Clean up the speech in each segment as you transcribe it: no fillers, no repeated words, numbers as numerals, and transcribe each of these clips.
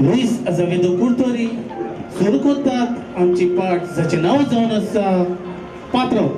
Luis Azevedo Curtori सुरू करतात आमची पाठ जाचे नाव जावन आसा पात्रांव.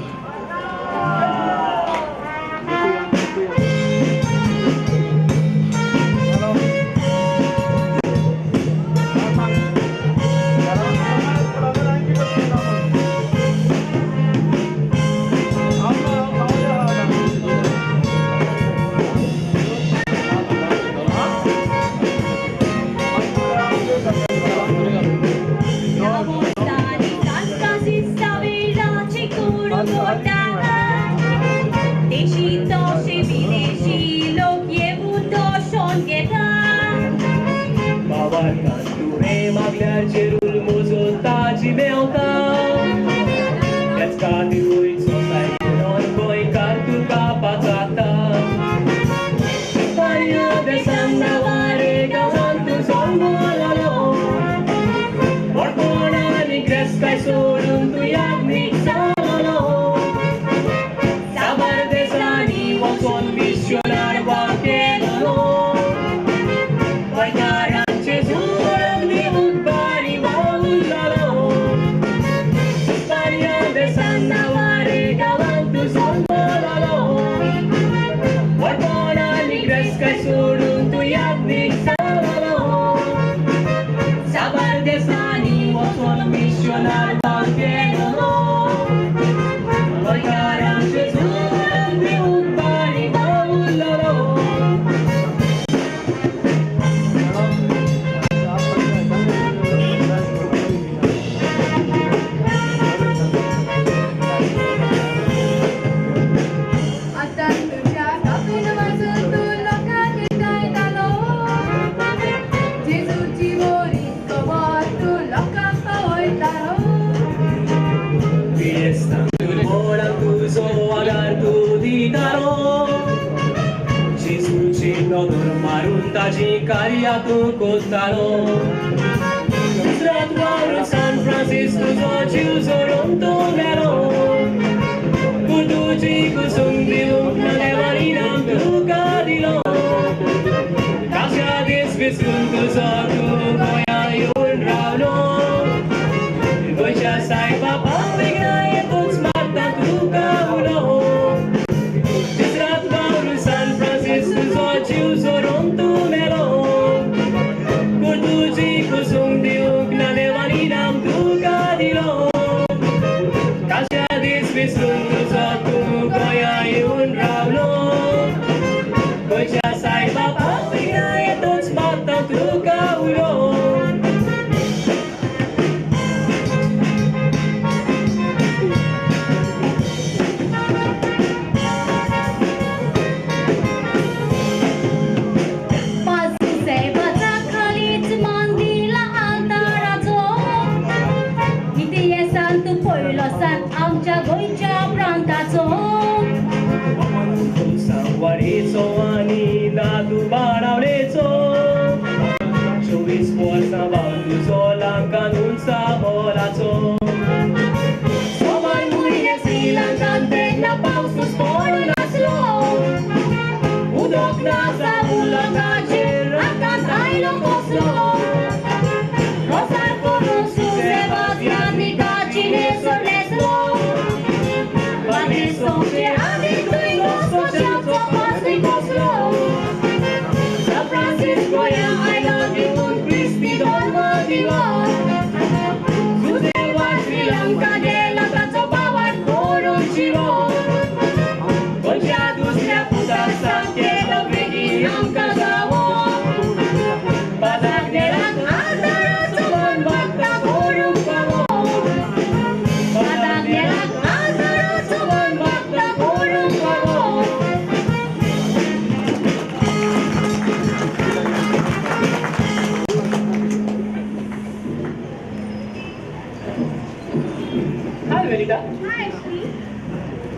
San Francisco, Toronto,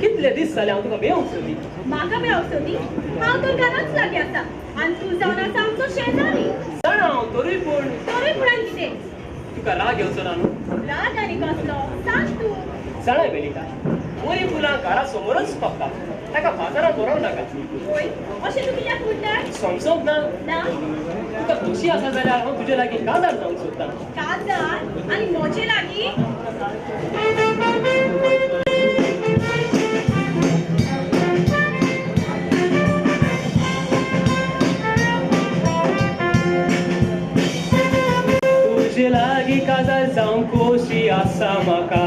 कितले दीस जाले हांव तुका मेळोंक म्हाका मेळोंक सोदी हांव तर घराच लागीं आसा आनी तूं जावन आसा आमचो शेजारी जाणा हांव तोरूय पूण पुरान कितें तुका राग येवचो ना न्हू राग आनी कसलो सांग तूं जाणा वेलिका वरी फुलां घरा समोरच पडटा ताका बाजारात व्हरोंक नाका होय अशें तूं कित्याक म्हणटा समजोंक ना ना तुका खुशी आसा जाल्यार हांव तुजे लागीं काजार जावंक सोदतां काजार आनी म्हजे लागीं तुजे लागीं काजार जावंक खोशी आसा म्हाका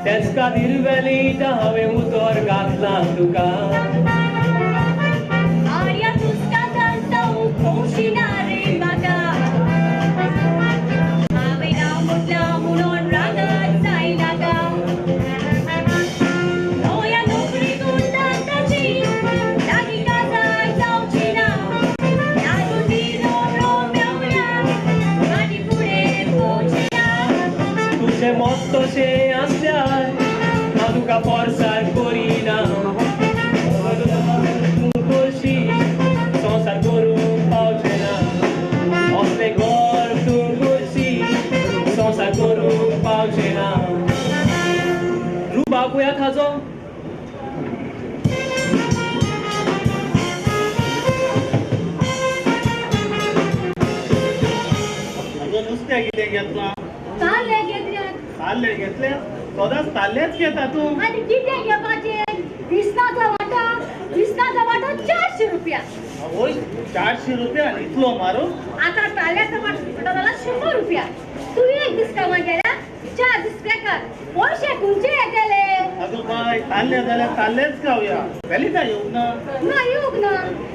तेच खातीर वेलीत हांवें उतर घातलां तुका आर्या तूं काजार जावंक खोशी ना रे म्हाका हांवें नांव म्हटलां म्हणून रागत जायनाका नव्या नोकरीकून ताची लागीं काजार जावची ना दारू दिलो मेवल्या गाडी फुडें पोवची तुजें मत तशें आसल्यार हांव तुका फोर्सार करिना तूं खोशी संवसार करूंक पावचें ना असलें घर तूं खोशी संवसार करूंक पावचें ना रुबाब या खाजो नुस्तें कितें घेतलां ताल्ले घेतल्यात ताल्ले घेतले सदांच ताल्लेच घेता तूं आनी कितें घेवपाचें विसनाचो वांटो 400 रुपया आवय 400 रुपया इतलो मारू आतां ताल्ल्याचो वांटो जाला 100 रुपया तूं एक डिस्काउंट केला 4 दीस बेकार पयशे खंयचे येतले अगं बाय ताल्ले जाल्यार ताल्लेच खावया वेलिका येवंक ना ना येवंक ना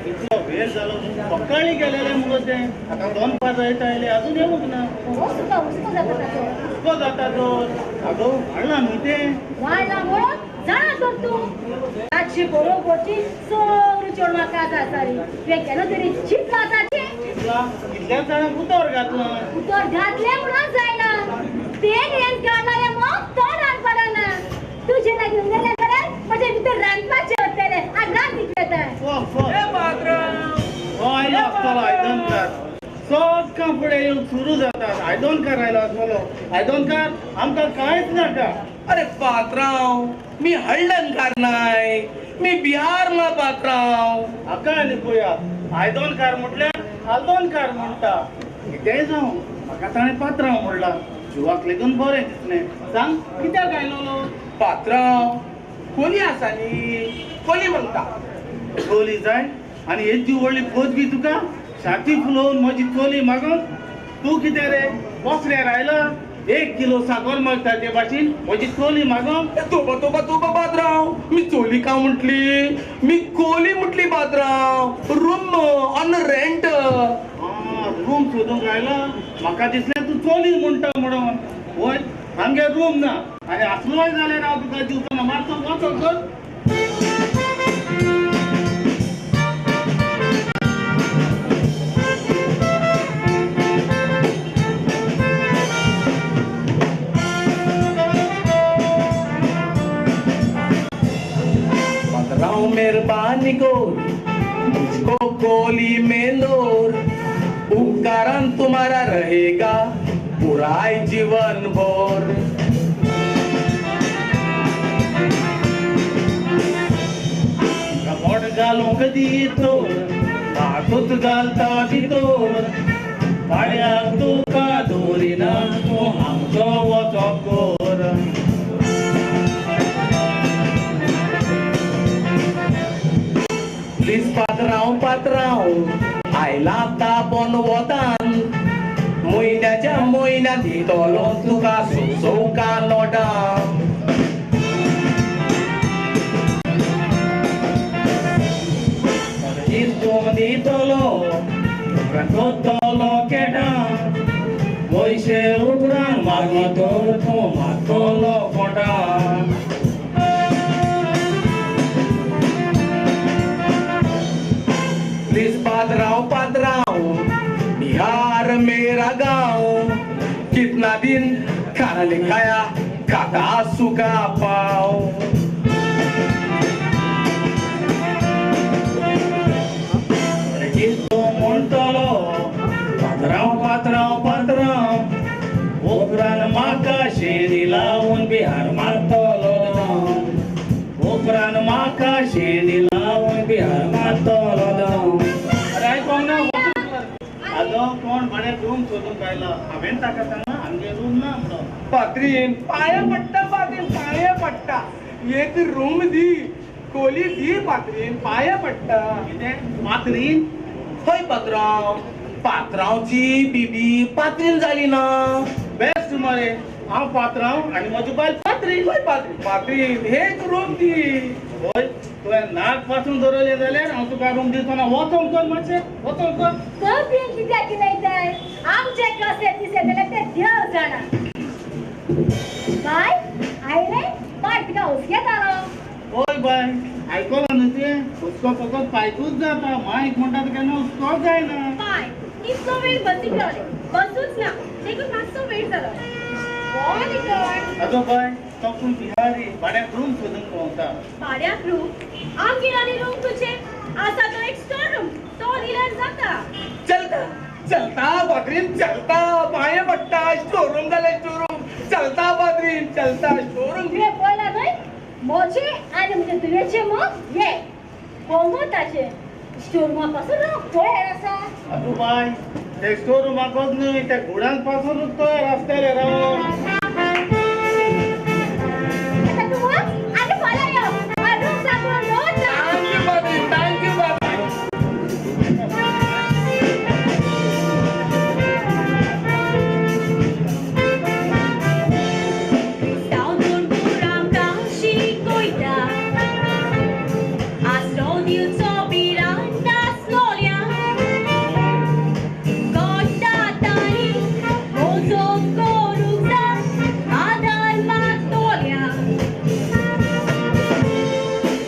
इतलो वेळ जालो सकाळी गेलेले मुगो ते आतां 2 जायत आयले अजून येवंक ना वस्तो जाता ताचो हुस्को जाता तर अगो हाडला न्हू तें वायला म्हणून जाणा तर तूं ताची बरोबरची सगळी चेडवां काजार जाली तुवें केन्ना तरी चिंतलां ताचें कितल्याच जाणांक उतर घातलां उतर घातलें म्हणून जायना तें हें काढलें मग तोंडान पडना तुजे लागीं उरलें जाल्यार म्हजे भितर रांदपाचें वतलें आनी रांदीक येता हो आयलो आसतलो आयदनकार सकाळ फुडें येवंक सुरू जातात आयदनकार आयलो आसतलो आयदनकार आमकां कांयच नाका अरे पात्रांव मी हळदणकार नाय मी बिहार ना पात्रांव हाका आनी पळया आयदनकार म्हटल्यार आल्दोनकार म्हणटा कितेंय जावं म्हाका ताणें पात्रांव म्हणला जिवाक लेगून बरें दिसलें सांग कित्याक आयलोलो पात्रांव कोणी आसा न्ही कोणी म्हणटा चोली जाय आनी येदी व्हडली खोज बी तुका छाती फुलोवन म्हजी चोली मागोन तूं कितें रे बसल्यार आयला 1 किलो साकर मागता ते भाशेन म्हजी चोली मागोन तोबा पात्रांव मी चोली का म्हटली मी कोली म्हटली पात्रांव रूम ऑन रेंट रूम सोदूंक आयला म्हाका दिसलें तूं चोली म्हणटा म्हणून वय आमगे रूम ना आनी आसलोय जाल्यार हांव तुका दिवचो ना मातसो वचो कर पात्रांव मेहरबानी कर मुझको कोली में लोर उपकारण तुम्हारा रहेगा बुराई जीवन भर कपड घालूंक दितोर हातूत घालता भितोर पाड्याक तुका दोरिना तूं आमचो वचो कोर प्लीज पात्रांव आयला तापोन वतान म्हयन्याच्या म्हयन्यात दितलो तुका सोका नोटां दिसतो दितलो राखतलो केटा पयशे उपरांत मागीतो तूं मागतलो कोटा प्लीज पात्रांव बिहार मेरा गाँव कितना दिन खाना नहीं खाया खाता सूखा पाओ दिसतो म्हणटलो पात्रांव उपरांत म्हाका शेरी लावून बिहार मारतलो कोण भाड्याक रूम सोदून कायला हांवें ताका सांगला आमगे रूम ना म्हणून पात्रीन पाया पडटा पात्रीन पाया पडटा एक रूम दी खोली दी पात्रीन पाया पडटा कितें मात्रीन हय पात्रांव पात्रांवची बीबी पात्रीन जाली ना बेस्ट मरे हांव पात्रांव आनी म्हजी बायल पात्रीन हय पात्रीन पात्रीन हेच रूम दी होय तुवें नाक पासून दवरले जाल्यार हांव तुका रूम दिवचो ना वचोन कर मातशें वचोन कर तो बिन कित्याक उलयताय आमचे कसे दिसे जाल्यार ते देव जाणा बाय आयले बाय तिका हुसक्यात आलो होय बाय आयकलां न्हू तुवें हुस्को फकत पायकूच जाता मायक म्हणटा तो केन्ना हुस्कोच जायना बाय इतलो वेळ बसीक रावले बसूच ना देखून मातसो वेळ जालो आजो बाय तो पूण बिहारी भाड्याक रूम सोदून पळोवता भाड्याक रूम आमगे रानी रूम तुझे आसा तो एक स्टोर रूम तो दिल्यार जाता चलता चलता पात्रीन चलता पाया पडटा स्टोरूम जालें स्टोरूम चलता पात्रीन चलता स्टोरूम तुवें पळयला न्हय मोचे आनी म्हणजे तुवेचे मग ये कोंगोताचे स्टोर रूमा पासून खंय आसा आजो बाय ते स्टोर रूमाकच न्हय त्या घोड्यां पासूनच तो रस्त्यार राव आता तू आनी फाल्यां यो रूम सांगून नोट थँक्यू पात्रीन थँक्यू पात्रीन Stałton poranka szykujta, a zrobił sobie randa slolia. Gościa tani, mocno korupta, a darma stolia.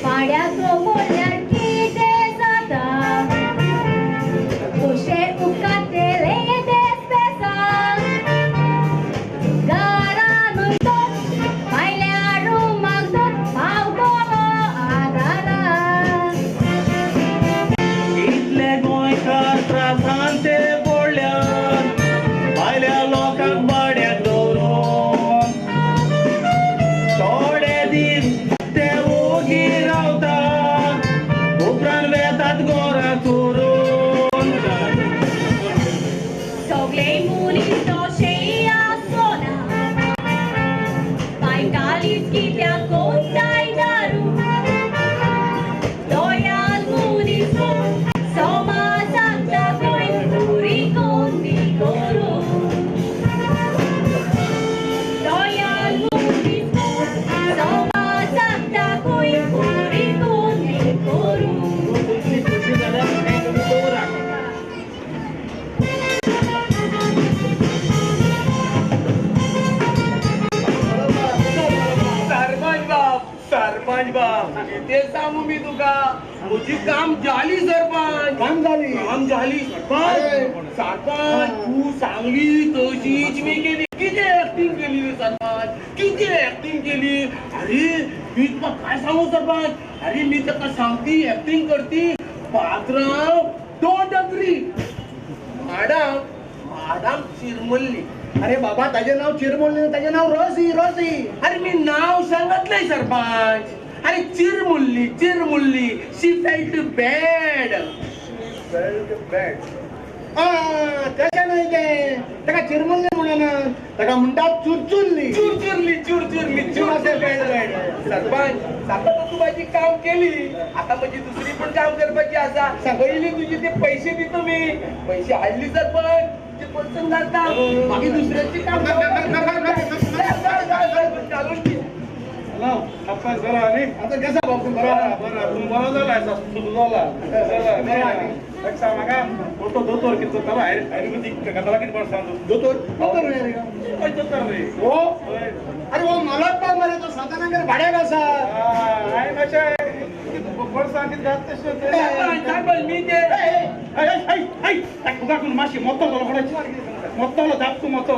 पाड्याचो म्हणल्यार कितें जाता कशें उकातेले देस्पेसा घरान तो भायल्या रुमाक तो पावतलो आदारा इतले गोंयकार त्रासान ते पडल्यात भायल्या लोकांक भाड्याक दवरून थोडे दीस ते ओगी रावतात उपरांत वेतात घोरां चोरून Sogle mulis dosze asona, Baikalis kitia kontai daru. Doyal mulis mo, soma santa koi puri kondi koru. Doyal mulis mo, soma santa koi puri kondi koru. खुशी जाल्यार हें कमी दवरात सरपंच बाब किती सांगू मी तुका म्हजी काम झाली सरपंच काम झाली सरपंच तू सांगली तशीच मी केली किती ऍक्टिंग केली रे सरपंच किती ऍक्टिंग केली अरे मी तुका काय सांगू सरपंच अरे मी ताका सांगती ऍक्टिंग करती पात्रांव डोंट अग्री मॅडम चिरमुल्ली अरे बाबा ताजे नाव चिरमुल्ली ताजे नाव रोसी रोसी अरे मी नाव सांगितलंय सरपंच अरे चिरमुल्ली शी फेल्ट बॅड तशें न्हय तें ताका चिरमुल्ली म्हणनात ताका म्हणटात चुरचुल्ली चुरचुरली सरपंच आता तर तू माझी काम केली आता माझी दुसरी पण काम करपाची असा पहिले तुझे ते पैसे देतो मी पैसे हाडली सरपंच ते पचन जाता बाकी दुसऱ्याची काम चालून घे. हॅलो सरपंच बरो न्ही आता कसा बाबू बरो तूं बरो जाला सुरू जाला म्हाका फोटो दोतोर कितें जाता आयुर्वेदीक कथला कितें पडटा दोतोर दोतोर रे हय दोतोर रे हो हय अरे वो मलाच पाव मरे तो सातानागर भाड्याक आसा हाय मातशें पडसा कितें जाता सरपंच मी ते तुका मातशी मोतलो मोतलो धाप तूं मोतलो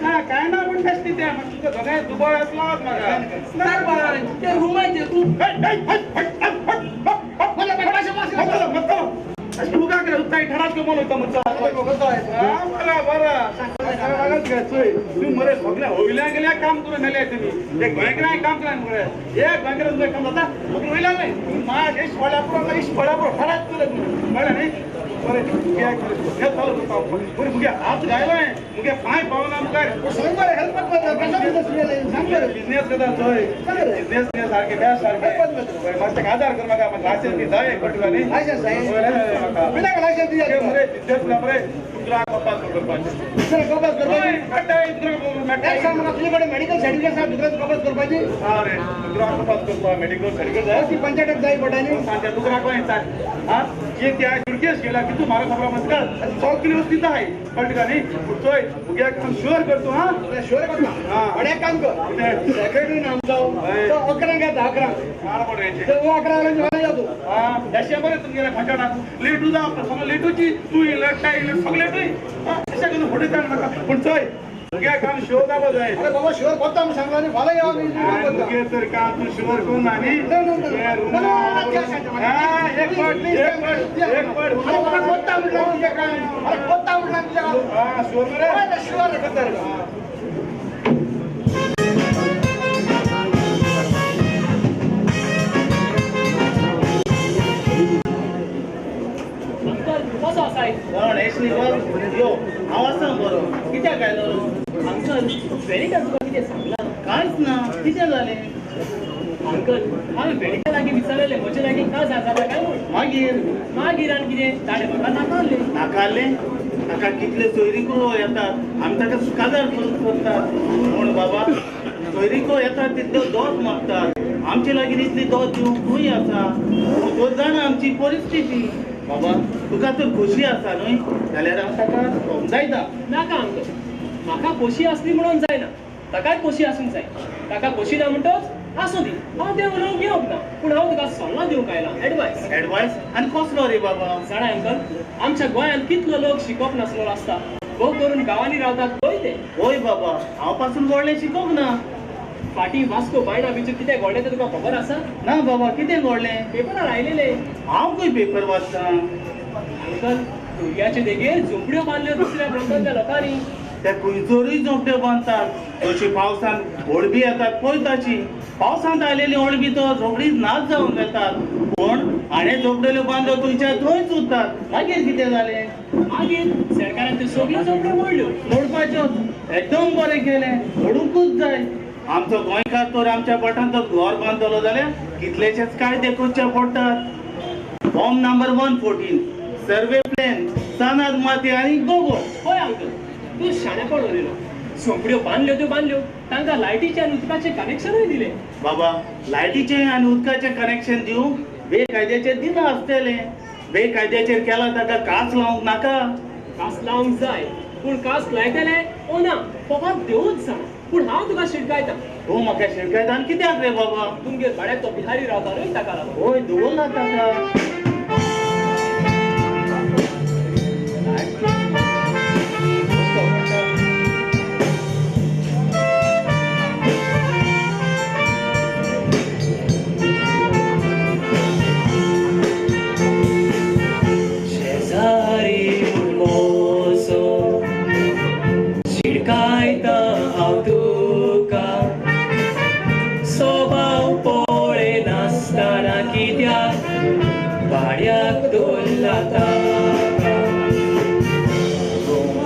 ना काय ना पण बेश्टी त्या तुका दोगांय दुबळ आसलोच म्हाका सरपंच ते रुमाचे तू तुका कितें उदकाय ठरात घेवन वयता म्हणटा तूं मरे सगळ्या वयल्या गेल्या काम करून मेले तुमी एक गोंयकारांय काम केला मरे एक गोंयकारान काम जाता वयल्या न्हय माग इश्ट पडल्या पुरो इश्ट पडल्या पुरो ठरात करूं कळ्ळें न्ही बरे मुगे हे चालू करता बरे मुगे हात गायलाय मुगे पाय पावना मुगार सांग बरं हेल्प कर कशा बिझनेस सांग बरं बिझनेस करता जोय बिझनेस ने सारखे बॅ सारखे बरे मस्त आधार कर मगा मग लायसन्स दी जाय पटवानी लायसन्स आहे बिना लायसन्स दिया के मरे बिझनेस ना मरे तुला कपास करपाचे दुसरा कपास कर ओय कटाय तुला काय मॅटाय सांग मला तुझ्याकडे मेडिकल सर्टिफिकेट आहे दुसरा कपास कर पाहिजे अरे तुला कपास करपा मेडिकल सर्टिफिकेट जाय ती 65 जाई पटाने सांच्या तुकरा कोण येतात हा जे त्या जुडकेस केला की तू मारा खबरा मत कर 100 किलो स्थित आहे पटकानी पुढचोय उग्या काम शुअर करतो हा शुअर कर ना हा. आणि एक काम कर कुठे? सेक्रेटरी नाम जाऊ होय. तो 11 घ्या 11 मारा पड यायचे तर वो 11 वाला जेवायला जातो हा त्याशिवाय बरे तुम्ही गेला फटाडा लेटू जा समजा लेटूची तू लट्टा येईल सगळे लेटू अशा करून पुढे जाण नका पण चोय उग्या काम शोध दाबा जाय अरे बाबा शुअर कोणता मी सांगला नाही मला यावं मी उगे तर का तू शुअर कोण नाही एक पड कोणता म्हटलं तुझ्या काय अरे कोणता म्हटलं तुझ्या हा शुअर रे शुअर करता अंकल कसो आसाय कोण एसली बघ यो आवाज सांग बरो कित्याक आयलो अंकल वेळीकार तुका कितें सांगला कांयच ना कितें जालें अंकल हांवें वेळीकार लागीं विचारलेलें म्हजे लागीं का जाता काय म्हूण मागीर मागीर आनी कितें ताणें म्हाका नाकारलें नाकारलें ताका कितले सोयरीको येतात आमी ताका काजार करून करतात म्हूण बाबा सोयरीको येतात तितल्यो दोत मागतात आमचे लागीं इतली दोत दिवंक खंय आसा तो जाणा आमची परिस्थिती बाबा तुका तर खोशी आसा न्हय जाल्यार हांव ताका समजायता नाका अंकल म्हाका खोशी आसली म्हणून जायना ताकाय खोशी आसूंक जाय ताका खोशी ना म्हणटोच आसूं दी हांव तें उलोवंक घेवंक ना पूण हांव तुका सल्लो दिवंक आयला एडवायस एडवायस आनी कसलो रे बाबा जाणा अंकल आमच्या गोंयांत कितलो लोक शिकप नासलो आसता भोव करून गांवांनी रावतात पळय ते ओय बाबा हांव पासून व्हडलें शिकोवंक ना फाटीं वास्को बायणा बीचेर कितें घडलें तें तुका खबर आसा ना बाबा कितें घडलें पेपरार आयलेले हांव खंय पेपर वाचतां अंकल दर्याचे देगेर झोंपड्यो बांदल्यो दुसऱ्या प्रांतांतल्या लोकांनी त्या खंयसरूय झोपड्यो बांदतात अशी पावसान होळबी येतात पळय ताची पावसांत आयलेली होळबी तो झोपडी नाच जावन येतात पूण हाणें झोपडेल्यो बांदल्यो थंयच्या थंयच उरतात मागीर कितें जालें मागीर सरकारान त्यो सगळ्यो झोपड्यो मोडल्यो मोडपाच्योच एकदम बरें केलें मोडूंकूच जाय आमचो गोंयकार तर आमच्या पटांत तर घर बांदतलो जाल्यार कितलेशेच कायदे करचे पडटात फॉर्म नंबर 114 सर्वे प्लॅन सानाद माती आनी गोगो हय अंकल तूं शाणेपण उलयलो झोंपड्यो बांदल्यो त्यो बांदल्यो तांकां लायटीचें आनी उदकाचें कनेक्शनूय दिलें बाबा लायटीचें आनी उदकाचें कनेक्शन दिवंक बेकायद्याचेर दिलां आसतलें बेकायद्याचेर केलां ताका कास लावंक नाका कास लावंक जाय पूण कास लायतले ओ ना फकत देवूच जाणा पूण हांव तुका शिटकायतां तूं म्हाका शिरकायता आनी कित्याक रे बाबा तुमगेर भाड्याक तो बिहारी रावता न्हय ताका लागून होय दवरला ताका शेजारी मोसो शिटकायता हांव तुका स्वभाव पळय नासतना कित्याक भाड्याक दवरला ताका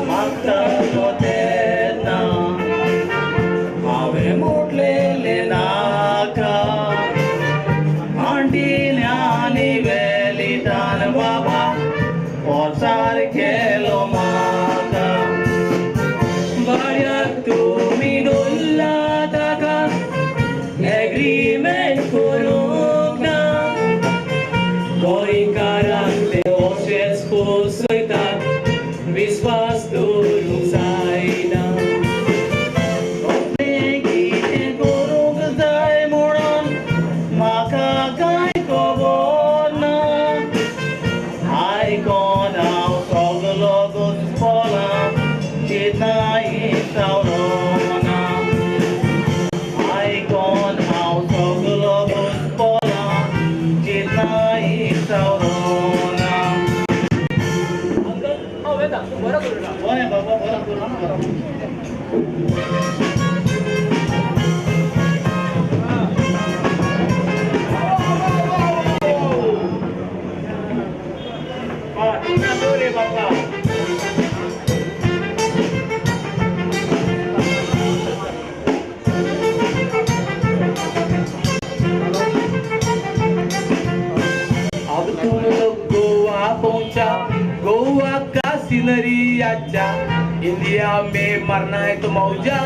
मागतालो तेन्ना हांवें म्हटलेलें नाका आंटिल्यांनी वेलितान बाबा पोचार केलो म्हाका भाड्याक तुमी दवरला ताका एग्रीमेंट करूंक ना गोंयकारांक ते अशेंच पोसयतात विस्वास दवरूंक जायना कितें करूंक जाय म्हणून म्हाका कांय खबर ना आयकोन हांव सगलो घुस्पलां चिंताय सावरोना आयकोन हांव सगलो घुस्पलां चिंताय सावरोना अंकल हांव येता तूं बरो करूं ना होय बाबा बरो करून बरो तुका गोवा का सीनरी अच्छा, इंडिया में मरना है तो मौजा,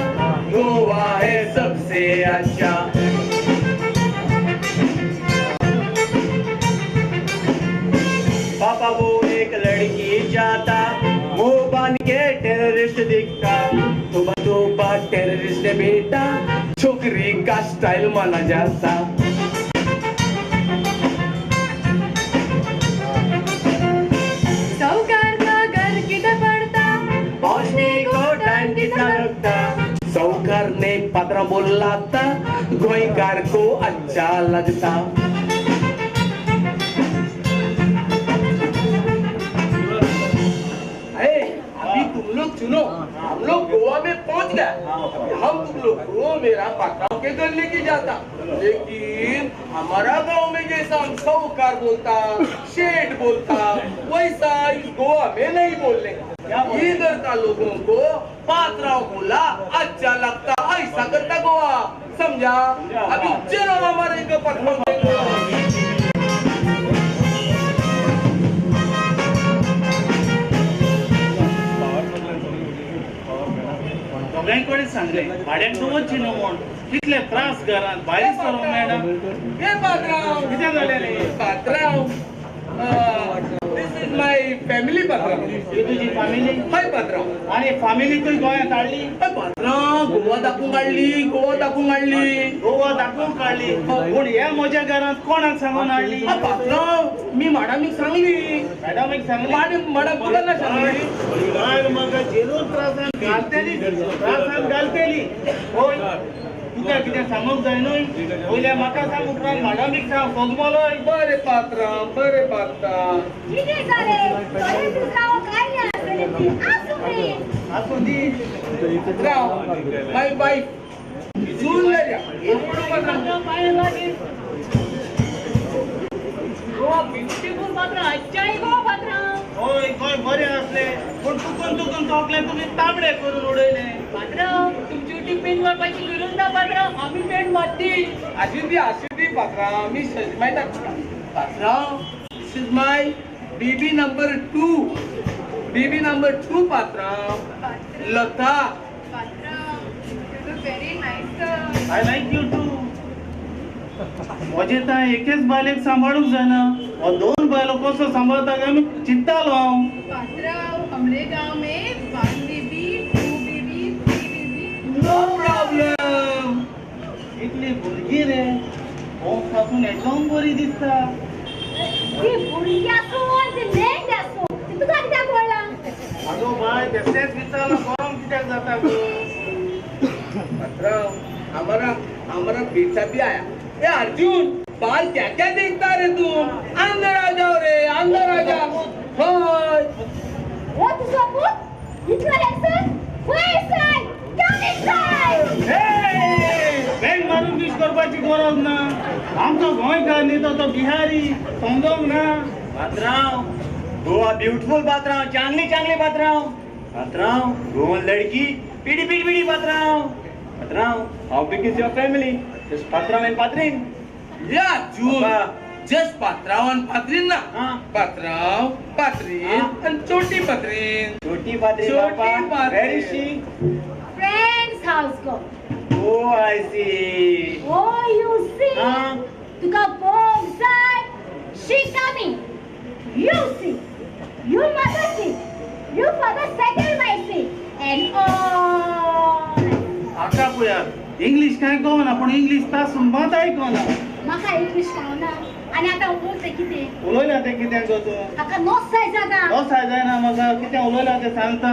गोवा है सबसे अच्छा। पापा वो एक लड़की चाहता, मुंह बांध के टेररिस्ट दिखता, तो टेररिस्ट बेटा छोकरी का स्टाइल माना जाता। साहूकार का घर किधर पड़ता, पहुंचने को टाइम कितना लगता, साहूकार ने पत्र बोला था, गोईकार को अच्छा लगता। अभी तुम लोग सुनो, हम लोग गोवा में पहुंच गए। हम तुम लोग को मेरा पत्थरों के घर लेके जाता, लेकिन हमारा गांव में जैसा हम साहूकार बोलता, शेठ बोलता, वैसा इस गोवा में नहीं बोलने का। इधर का लोगों को पात्राओं बोला अच्छा लगता, ऐसा करता गोवा, समझा? अभी चलो हमारे को पत्थरों दोघांकडे सांगले भाड्याक दवरची न्हू म्हण कितले त्रास घरात भायर सरो मेळना हे पात्राव कितें जालें रे पात्राव दिस इज माय फॅमिली पात्राव ही तुजी फॅमिली हाय पात्राव आणि फॅमिली तुय गोंयांत हाडली पात्राव गोवा दाखवून काढली गोवा दाखवून काढली गोवा दाखोवन काडली पूण ह्या म्हज्या घरांत कोणाक सांगून हाडली पात्राव मी मॅडमीक सांगली मॅडमीक सांगली मॅडम कोणाला सांगली माग म्हाका जरूर त्रासान घालतेली होय तुका कितें सांगूंक जाय न्हय पयले म्हाका सांग उपरांत मॅडमीक सांग सोगमलोय बरे पात्राव बरे पात्राव किती झाले तरी दुसरा काय नाही असेल ती असू दे आसूं दी पात्राव माय वाईफ जून लया एवढं पात्राव गोवा ब्युटिफुल पात्र, अच्छाई गोवा पात्र. होय गोंय बरें आसले पूण तुकून तोकले तुमी तांबडे करून उडयले पात्र तुमची उटी पेंट मारपाची गरज ना पात्र, आम्ही पेंट मारती. अशी दी पात्राव मी माहिती पात्राव दिस इज माय बीबी नंबर 2 पात्राव Lata very nice. I like you too म्हजे ताय एकेच बायलेक सांबाळूंक जायना हो दोन बायलो कसो सांबाळता काय मी चिंतालो हांव पात्राव हमरे गांव में 1 बीबी 2 बीबी 3 बीबी. नो प्रॉब्लेम इतली भुरगी रे हो पासून एकदम बरी दिसता ती भुरगी असून ती लेंड असून ती तुका कित्याक बोलला आगो बाय बेश्टेच विचारला गरम कित्याक जाता गो पात्राव हमारा बेटा भी आया ए अर्जुन बाल क्या क्या देखता रे तू अंदर आ जाओ रे अंदर आ जा हाय ओ तुझा पूत इतला हेसन वयसन काय बँक मारून विश करपाची गरज ना आमचो गोंयकार न्ही तो बिहारी समजोंक ना पात्राव गोवा ब्यूटीफुल पात्राव, चांगली पात्राव. पात्राव गोवन लड़की पीडी पात्राव. पात्राव how big is your family? Just पात्राव एंड पात्रीन. या अर्जुन जस्ट पात्राव आणि पात्रीन ना हाँ. पात्राव पात्रीन हाँ. आणि छोटी पात्रीन छोटी पात्रीन छोटी पापा. पात्रीन. Where is she? Friends house go Oh, I see. Oh you see हाँ. तुका पोग जाय she coming you see you mother see you father second wife see and all आका पळयात इंग्लिश काय कळना पूण इंग्लिश तासून मात आयकना म्हाका इंग्लिश कळना आणि आता उलयता कितें उलयला ते कित्याक गो तूं हाका नोसाय जाता असाय जायना म्हाका कितें उलयला ते सांगता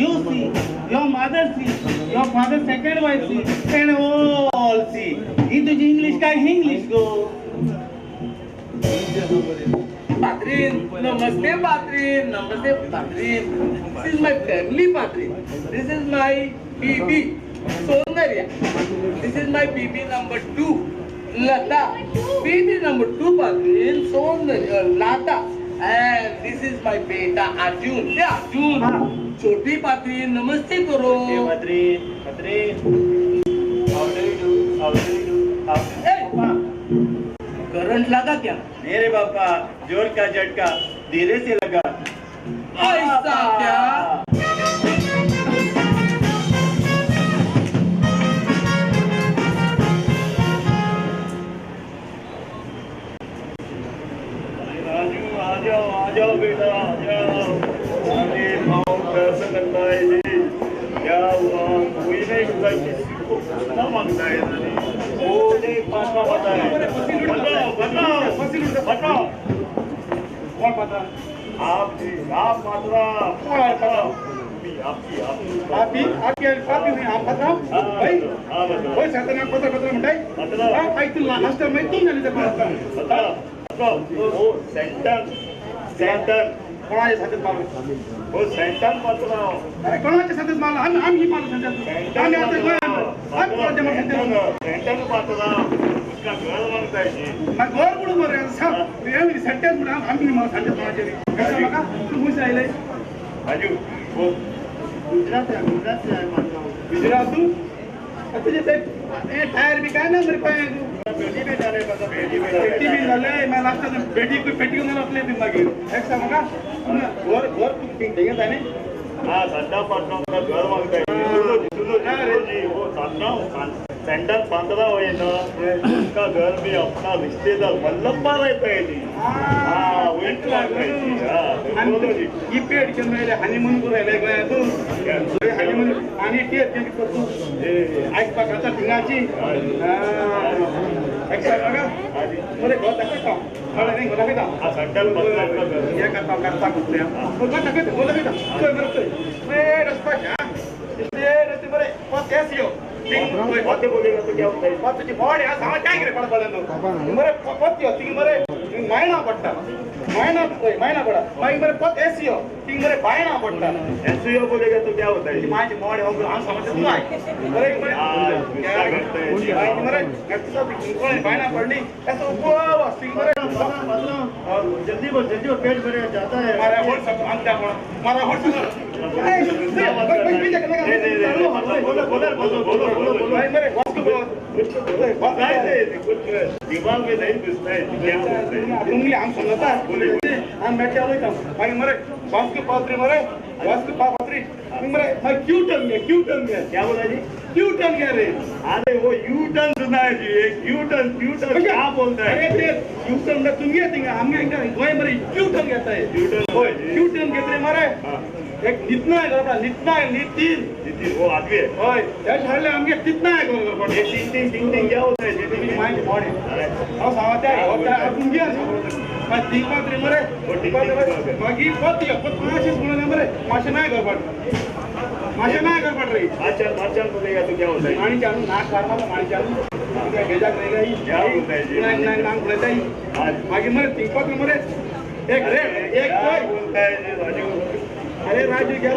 you see your mother see your father second wife see and all see ही तुजी इंग्लिश काय इंग्लिश गो पात्रीन नमस्ते पात्रीन नमस्ते पात्रीन दिस इज माय फॅमिली पात्रीन दिस इज माय बीबी सौंदर्या दिस इज माय बीबी नंबर 2 लता बीबी नंबर 2 पात्रीन Soundarya Lata and this is my बेटा अर्जुन ये अर्जुन छोटी पात्रीन नमस्ते करो Hey, Patrin. How do you do? How do you do? How do you current लगा क्या मेरे बापा जोर का झटका धीरे से लगा. ऐसा क्या? राजू आ जाओ बेटा आ जाओ। अरे बहुत दर्द करना है जी। क्या हुआ? कोई नहीं होता किसी को क्या मांगता है रानी? वो नहीं पापा बताए। बताओ कौन पता? आप जी आप मात्रा कौन है पता? आपकी आपकी नहीं आप पता भाई कोई साधना पत्र मिटाई मतलब? हां आई तू लास्ट टाइम मैं तू नहीं दे पाता वो सेंटर कोणाचे साधन माल वो सेंटर पत्र अरे कोणाचे साधन माल हम ही माल संजय आम्ही आता कोण हम कोण जमा संजय सेंटर पत्र उसका घर मांगता है जी। मैं गोर बुडू मर रहा सब ये सेंटेंस बुडा हम ही माल संजय कोणाचे कैसा बघा तू मुझे आइले राजू वो गुजरात है गुजरात तू तुझे ते टायर भी काय ना मेरे पे बेटी में जाने का बेटी में पेटी भी झाले मैं लास्ट टाइम पेटी को पेटी घेऊन आपले दिन मागे एक सा बघा गोर तू पिंक देत आहे ना हाँ संडा पटना का घर मांगता है। सुनो जी वो सेंटर 15 हुए ना उसका घर में अपना रिश्तेदार मल्लप्पा रहता है जी। हाँ वही तो मांगता है जी। हाँ बोलो जी। ಈ ಪೇಡ್ ಕೆ ಮೇಲೆ ಹನಿಮೂನ್ ಕೂಡ ಎಲ್ಲ ಗಯತು ಹನಿಮೂನ್ आणि ते करतो ऐक पकाचा ढिंगाची एक्स्ट्रा बघा मला गोत दाखवता मला नाही गोत दाखवता हाँ सेंटर 15 का घर ये करता कुठल्या गोत दाखवता गोत दाखवता काय बरं मैं रस्ता क्या इसलिए रहते बरे बहुत कैसी हो बातें बोलेगा तो क्या होता है? बहुत तुझी बॉडी हा सामा काय करे पडा मरे पत्ती होती मरे मायना पडता मायना पडा बाई मरे पत ऐसी हो तिंग मरे बायना पडता ऐसे ही बोलेगा तो क्या होता है? माझी बॉडी हो हम समझते तू आहे मरे गुस्सा करता है जी। बाई मरे गत्ता कोण बायना पडली ऐसा उपवास तिंग मरे जल्दी बोल पेट भरे जाता है। मारा होल सब अंता मारा होल सब भाई मेरे कुछ दिमाग में नहीं घुसता है क्या होता है? उंगली हम समझता है हम बैठे हुए था भाई मेरे बॉस के पात्री मेरे बॉस के पात्री मेरे मैं क्यों टर्न गया क्या बोला जी? क्यों टर्न गया रे अरे वो यू टर्न सुना है जी। एक यू टर्न क्या बोलता है? अरे यू टर्न में तुम ये थिंगा हम क्या गोय मेरे क्यों टर्न कहता है क्यों टर्न कहते हैं मारे एक नितना है गरबा नितना है नितिन वो आदमी है। ओए यार छाड़ले हम क्या कितना है गरबा ये टिंग क्या होता है? तेरी माइंड बॉडी और सावता है होता है तुम क्या मैं दीपा तेरे मरे मगी पतिया पत माशिस बोलने मरे माशे नाही गरबड रही मार्चल बोलेगा तो क्या होता है? माणी चालू नाक काढला माणी चालू क्या गेजा करेगा ही क्या होता है जी? नाही नाक बोलता ही मागी मरे दीपा तेरे मरे एक रे एक क्या कोई बोलता है जी राजू? अरे राजू क्या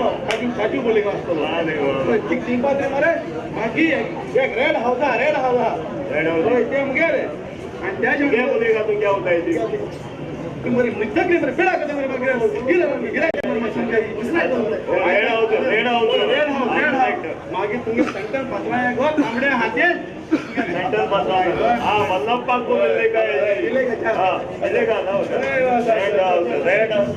काजू बोलेगा उसको अरे वाह। दीपा तेरे मरे मागी एक रेड हाउसा ओए ते मुगे रे आणि त्याच्या क्या बोलेगा तो क्या होता है जी? तुम्हारी मित्र के मेरे पेड़ा करते मेरे गिरा मशीन का रेड हाउस मागे तुम्ही सेंटर बसवाया गो तांबडे हाते सेंटर बसवाया हाँ मल्लप्पा को मिलेगा हाँ मिलेगा ना रेड हाउस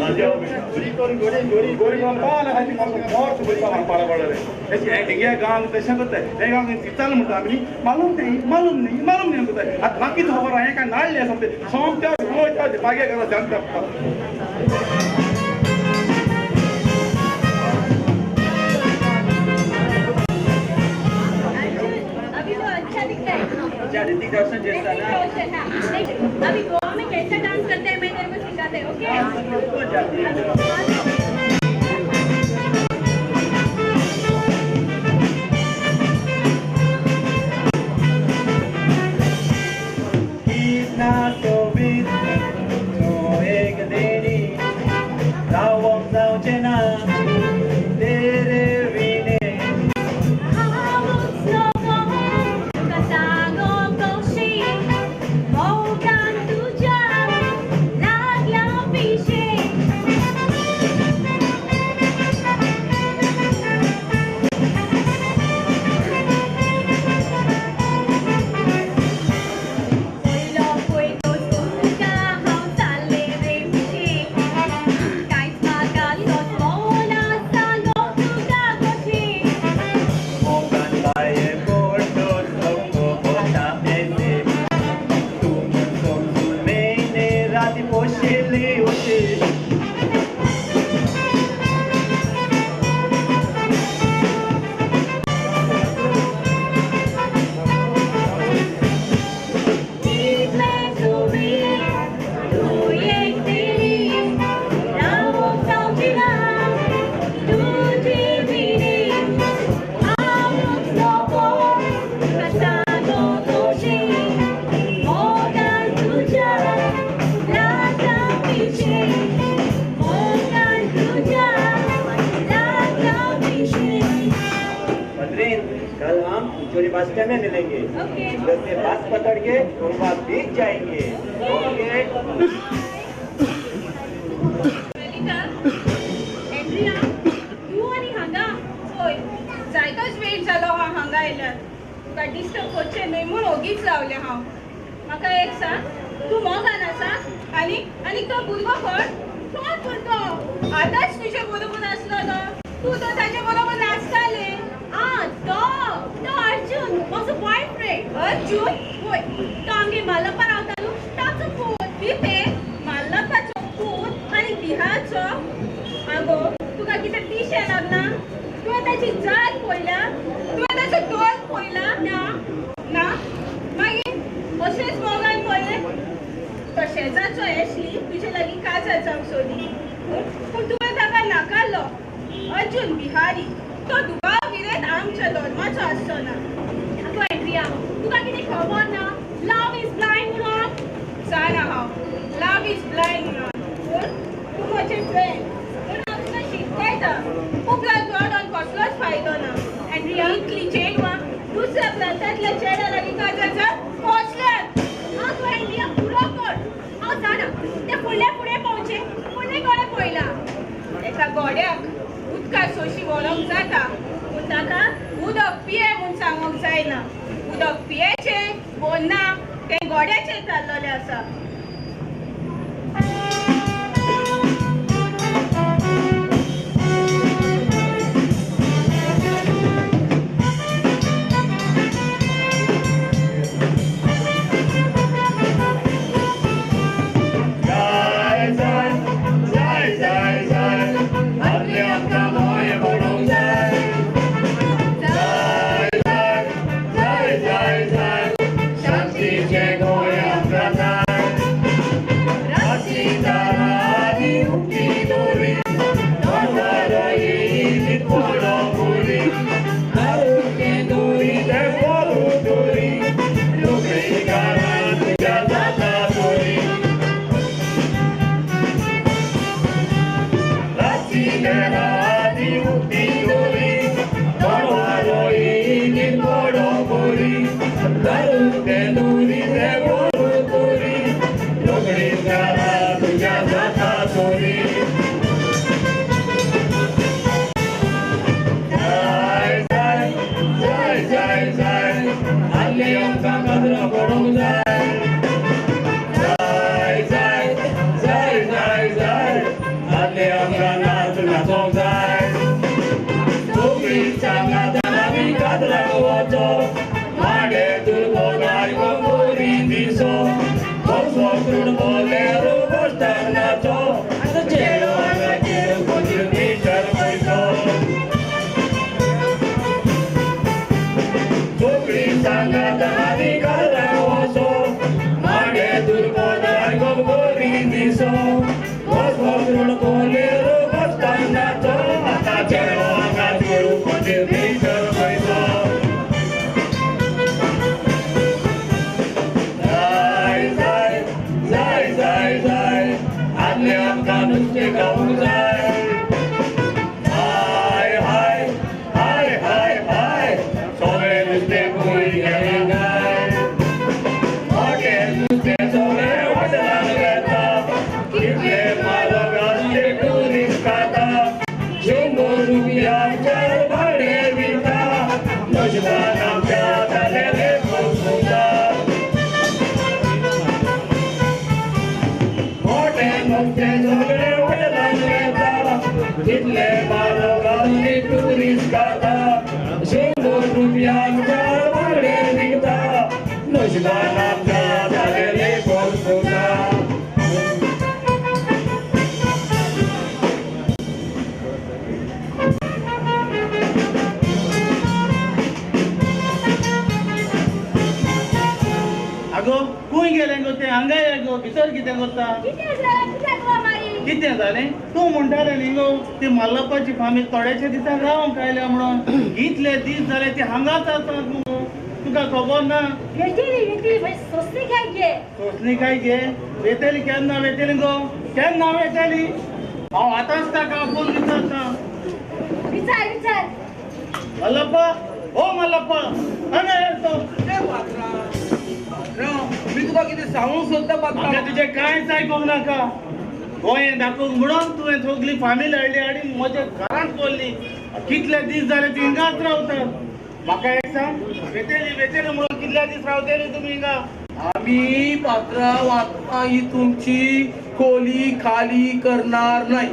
आ जाओ गोरी पाला हाती बहुत बड़ी बात पारा पड़ रहे ऐसे ये गांव तशा होता है हे गांव तिताल म्हणतो आम्ही मालूम नाही होता है आता बाकी तो खबर आहे का नाळ ले समते सोमत्या रोज मागे करा जानता अभी तो अच्छा दिखता है ऋतिक रोशन जैसा ना अभी गोवा में कैसा डांस करते हैं मैं तेरे को सिखाते हैं मुझे बस स्टैंड में मिलेंगे। ओके उधर से बस पकड़ के कोरबा बीच जाएंगे। ओके। वेलिका एंड्रिया तू आणि हांगा होय जायतोच वेळ जालो हांगा आयल्यार तुका डिस्टर्ब करचें न्हय म्हूण ओगीच रावलें हांव म्हाका एक सांग तू मोगान आसा आनी तो भुरगो कोण तो आतांच तुजे बरोबर आसलो तू तो ताचे बरोबर नाचताले तो अर्जुन म्हजो बॉयफ्रेंड अर्जुन होय तो आमगे मालप्पा रावतालो ताचो पूत बिते मालप्पाचो पूत आनी बिहारचो आगो तुका कितें दिशें लागना तुवें ताची जात पळयला तुवें ताचो दोळ पळयला ना मागीर अशेंच मोगान पळयलें तो शेजारचो एशली तुजे लागीं काजार जावंक सोदी पूण तुवें ताका नाकारलो अर्जुन बिहारी तो दुबाव विरेत आमच्या धर्माचो आसचो ना आगो एंड्रिया तुका कितें खबर ना लव इज ब्लाइंड म्हणून जाणा हांव लव इज ब्लायंड म्हणून पूण तूं म्हजें फ्रेंड पूण हांव तुका शिकयता उपरांत जोडोन कसलोच फायदो ना एंड्रिया इतली चेडवां दुसऱ्या प्रांतांतल्या चेड्या लागीं काजार पोचल्यात आगो एंड्रिया पुरो कर हांव जाणा ते फुडें पावचे फुडें कोणें पळयला एका गोड्याक उदका सोशी व्हरोंक जाता पूण ताका उदक पिये म्हूण सांगूंक जायना उदक पियेचें वो ना तें गोड्याचेर थारलेलें आसा आगो खूंय गेलें गो तें हांगा ये गो भितर कितें करता कितें जालें तूं म्हणटालें न्ही गो ती मल्लप्पाची फामील थोड्याशे दिसांक रावंक आयल्या म्हणून इतले दीस जाले ती हांगाच आसात न्हू तुका खबर ना सोंसणी काय घे वेतेली केन्ना वेतेली गो केन्ना वेतेली हांव आतांच ताका फोन विचारता विचार मल्लप्पा हो मल्लप्पा हांगा येतो मी तुका कितें सांगूंक सोदता म्हाका पात्रांव तुजें कांयच आयकूंक नाका गोंय दाखोवंक म्हणून तुवें सगळी फामील हाडली आनी म्हज्या घरांत दवरली कितले दीस जाले तूं हिंगाच रावतात म्हाका एक सांग वेतेली म्हणून कितले दीस रावतेली तुमी हिंगा आम्ही पात्रांव आतां ही तुमची खोली खाली करणार नाही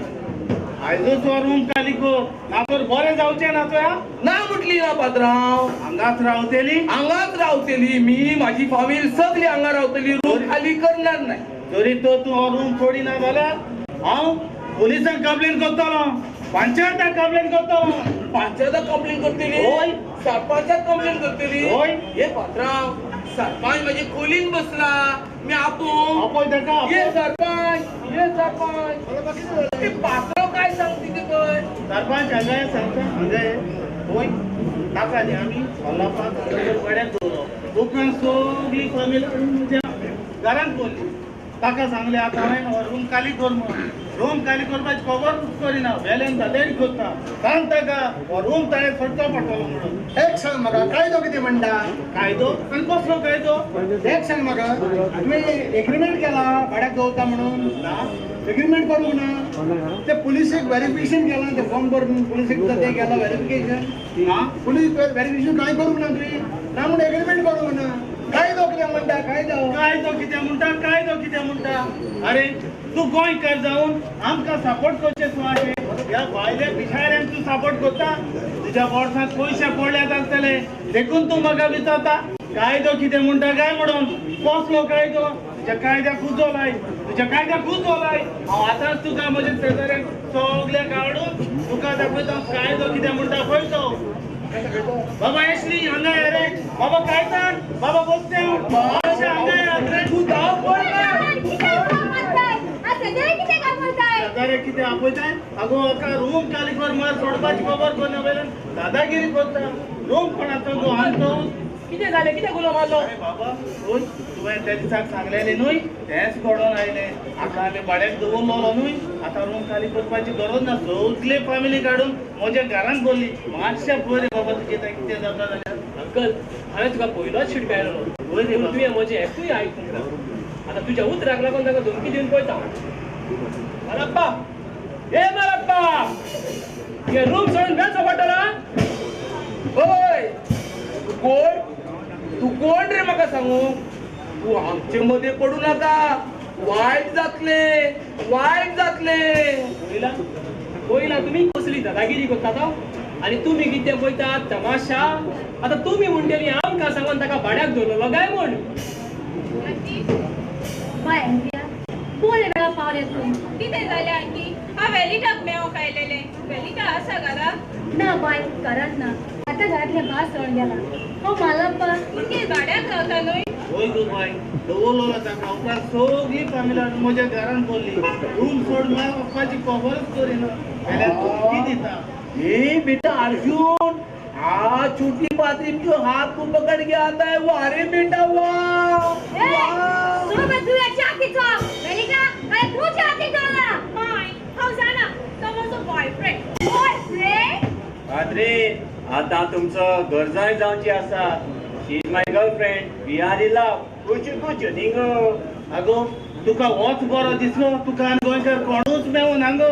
आयजूच हो रूम खाली कर नातर बरें जावचें ना तुया ना म्हटली ना पात्रांव हांगाच रावतेली हांगाच रावतली मी माझी फामील सगळी हांगा रावतली रूम खाली करणार नाही जरी तो तूं हो रूम सोडिना जाल्यार हांव पुलिसांक कंप्लेन करतलो पंचायताक कंप्लेन करतलो पंचायताक कंप्लेन करतली होय. सरपंचाक कंप्लेन करतली होय. हे पात्रांव सरपंच माझी खोलीन बसला मी आपूण आपय ताका ये सरपंच हे पात्रांव काय सांगते ते पळय सरपंच हांगा ये सांगता हांगा ये होय ताका न्ही आमी मल्लप्पाक गड्याक दवरलो उपरांत सगळी फामील हाडून म्हज्या घरांत दवरली ताका सांगलें आतां हांवें हो रूम खाली कर म्हणून रूम खाली करपाची खबरूच करिना वेल्यान जालेरी करता सांग ताका हो रूम ताणें सोडचो पडटलो म्हणून एक सांग म्हाका कायदो कितें म्हणटा कायदो आनी कसलो कायदो एक सांग म्हाका तुवें एग्रीमेंट केला भाड्याक दवरता म्हणून ना एग्रीमेंट करूंक ना ते पुलिसेक व्हेरिफिकेशन केलां ते फॉर्म भरून पुलिसेक ते केला व्हेरिफिकेशन ना पुलीस व्हेरिफिकेशन कांय करूंक ना तुवें ना म्हणून एग्रीमेंट करूंक ना कायदो कितें म्हणटा कायदो कितें म्हणटा अरे तू गोंयकार जावन आमकां सपोर्ट करचें सुवाशे ह्या भायल्या पिशाऱ्यांक तूं सपोर्ट करता तुज्या बोर्सांत पयशे पडल्यात आसतले देखून तूं म्हाका विचारता कायदो कितें म्हणटा काय म्हणून कसलो कायदो तुज्या कायद्याक उजो लाय हांव आतांच तुका म्हज्या शेजाऱ्यांक सगळ्यांक हाडून तुका दाखयता कायदो कितें म्हणटा पळय तो बाबा एशली हांगा ये रे बाबा कायतान बाबा बोलते हांगा ये रे तूं धांव दादारे कितें आपयताय आगो एका रूम खाली कर मार सोडपाची खबर कोना वेल्यान दादागिरी करता रूम कोणाचो गो आमचो कितें जालें कितें गुलो मारलो अरे बाबा रोज तुवें त्या दिसाक सांगलेलें न्हय तेंच घडोवन आयलें आतां आमी भाड्याक दवरलो न्हय आतां रूम खाली करपाची गरज ना सगळे फामिली काडून म्हज्या घरांत बोरली मातशें पळय रे बाबा तुजें तें कितें जाता जाल्यार अंकल हांवें तुका पयलोच शीट मेळ्ळो वय रे तुवें म्हजें एकूय आयकूंक ना आतां तुज्या उतराक लागून ताका धमकी दिवन पळयता मारप्पा ए मारप्पा हे रूम सोडून बेसो पडटलो होय तू कोण रे म्हाका सांगू तू आमचे मध्ये पडू नाका वायट जातले पयला तुमी कसली दादागिरी करता तो आनी तुमी कितें पळयतात तमाशा आतां तुमी म्हणटली आमकां सांगून ताका भाड्याक दवरलो काय म्हण बाय इंडिया बोल वेळा पावले तू कितें जालें आंटी हांव वेलिटाक मेळो कायलेलें वेलिटा आसा घरा ना बाय करत ना आता घरातले भात सोडून गेला हो मालप्पा कितें भाड्याक रावता न्हय होय गो बाय दवरलो ताका उपरांत सगळी फामिली हाडून म्हज्या घरांत बोरली रूम सोड म्हळ्यार वचपाची खबरच करिना जाल्यार धमकी दिता ए बेटा अर्जुन आ छोटी पात्री जो हाथ को पकड़ के आता है वो अरे बेटा वाह ए सो मैं तू एक चाकी तो वेलिका काय तू चाकी तो ना माय हांव जाणा तो म्हजो बॉयफ्रेंड पाद्रे आता तुमचं गरजाय जावची आसा she is my girlfriend we are in love कुछ निंग आगो तुका होच बरो दिसलो तुका आनी गोंयकार कोणूच मेळून हांगो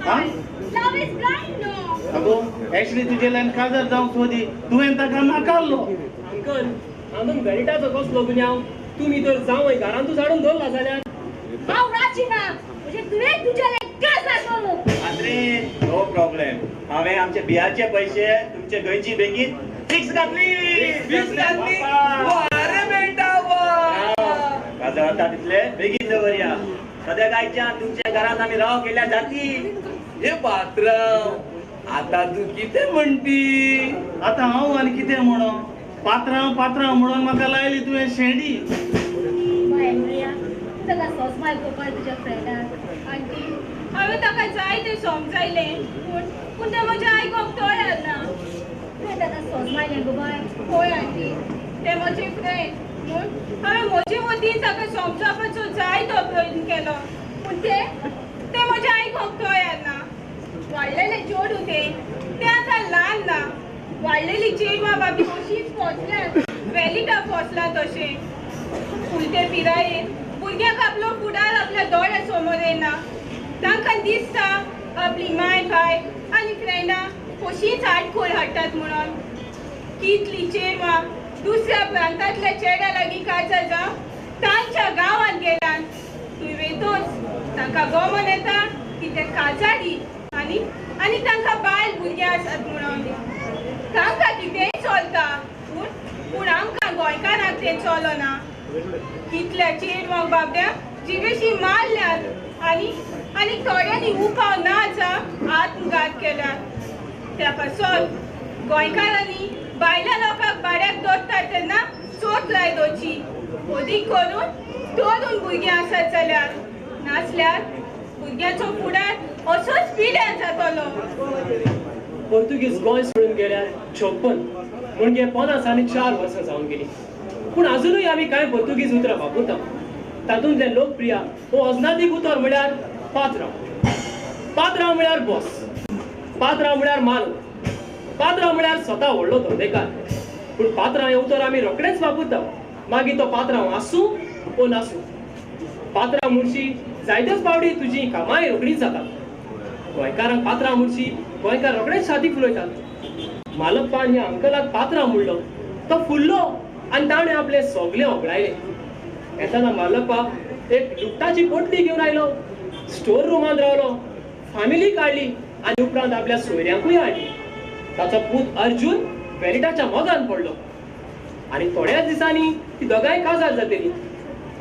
हा लव इज ब्लाइंड नो आगो एक्चुअली तुजे लायन काजर जावंक सोदी तुवें ताका नाकारलो अंकल आनंद वेलिटाचो कसलो गुन्यांव तुमी तर जावंय घरांतूच हाडून दवरला जाल्यार हांव राची ना म्हणजे तुवें तुज्या लेकाच दाखवलो पाद्रे नो प्रॉब्लेम हांवें आमचे बियाचे पैसे तुमचे गोंयची बेगीन फिक्स घातली अरे बेटा वाह काजळ आता तितले बेगीन दवरया सद्या गायच्यान तुमच्या घरांत आमी राव केल्या जाती हे पात्रांव आता तू कितें म्हणटी आतां हांव आनी कितें म्हणो पात्रांव म्हणून म्हाका लायली तुवें शेंडी बाय इंडिया तुका सोसमाय कोपाय तुज्या फ्रेंडाक आंटी हांवें ताका जाय तें समजायलें पूण तें म्हजें आयकोंक तयार ना तुवें ताका सोसमायलें गो बाय होय आंटी तें म्हजें फ्रेंड म्हूण हांवें म्हजे वतीन ताका समजावपाचो जाय तो प्रयत्न केलो पूण तें म्हजें आयकोंक तयार ना वाडलेलें चेडूं तें आतां ल्हान ना वाडलेली चेडवा बाबी अशीच पोचल्यात वेलिटा पोचला तशें उलटे पिरायेन भुरग्याक आपलो फुडार आपल्या दोळ्या समोर येना तांकां दिसता आपली माय भाय आनी फ्रेंडां कशींच आडखोर हाडटात म्हणून कितली चेडवां दुसऱ्या प्रांतांतल्या चेड्या लागीं काजार जावं तांच्या गांवांत गेल्यान तुवें वेतोच तांकां गमन येता की ते काजारी आनी तांकां बायल भुरगीं आसात म्हणून तांकां कितेंय चलता पूण आमकां गोंयकारांक तें चलना कितल्या चेडवांक बाबड्यांक जिवेशी मारल्यात आनी थोड्यांनी उपाव ना जावं आत्मघात केल्यात त्या पासून गोंयकारांनी बायल्या लोकांक भाड्याक दवरतात तेन्ना चोट लायदोची अदीक करून तरुण भुरगीं आसत जाल्यार नासल्यार भुरग्याचो फुडार असोच पिड्यार जातलो पोर्तुगीज गोंय सोडून गेल्यार 56 म्हणजे 54 वर्सां जावन गेली पूण अजूनय आमी कांय पोर्तुगीज उतरां वापरता तातूंतले लोकप्रिय वो अजनादीक उतर म्हळ्यार पात्रांव म्हळ्यार बॉस पात्रांव म्हळ्यार मालक पात्रांव म्हळ्यार स्वता व्हडलो धंदेकार पूण पात्रांव हें उतर आमी रोखडेंच वापरता मागीर तो पात्रांव आसूं वो नासूं पात्रांव म्हणशी जायत्योच फावटी तुजी कामाय रोखडीच जाता गोंयकारांक पात्रांव म्हणशी गोंयकार रोखडेच छाती फुलयतात मालकपान ह्या अंकलाक पात्रांव म्हणलो तो फुल्लो आनी ताणें आपले सगळे ओगळायले येताना मालकपाक एक लुकटाची पोटली घेवन आयलो स्टोर रुमांत रावलो फॅमिली काडली आनी उपरांत आपल्या सोयऱ्यांकूय हाडली ताचो पूत अर्जून वेलिटाच्या मोगान पडलो आनी थोड्याच दिसांनी ती दोगांय काजार जातली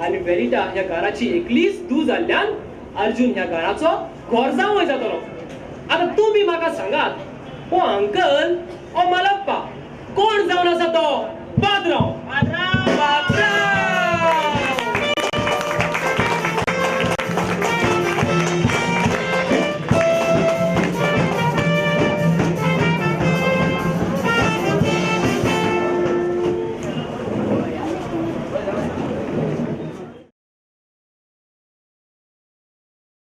आनी वेलिटा ह्या घराची एकलीच धूव जाल्ल्यान अर्जून ह्या घराचो घर जावं जातलो आतां तुमी म्हाका सांगात हो अंकल ओ मालप्पा कोण जावन आसा तो पात्रांव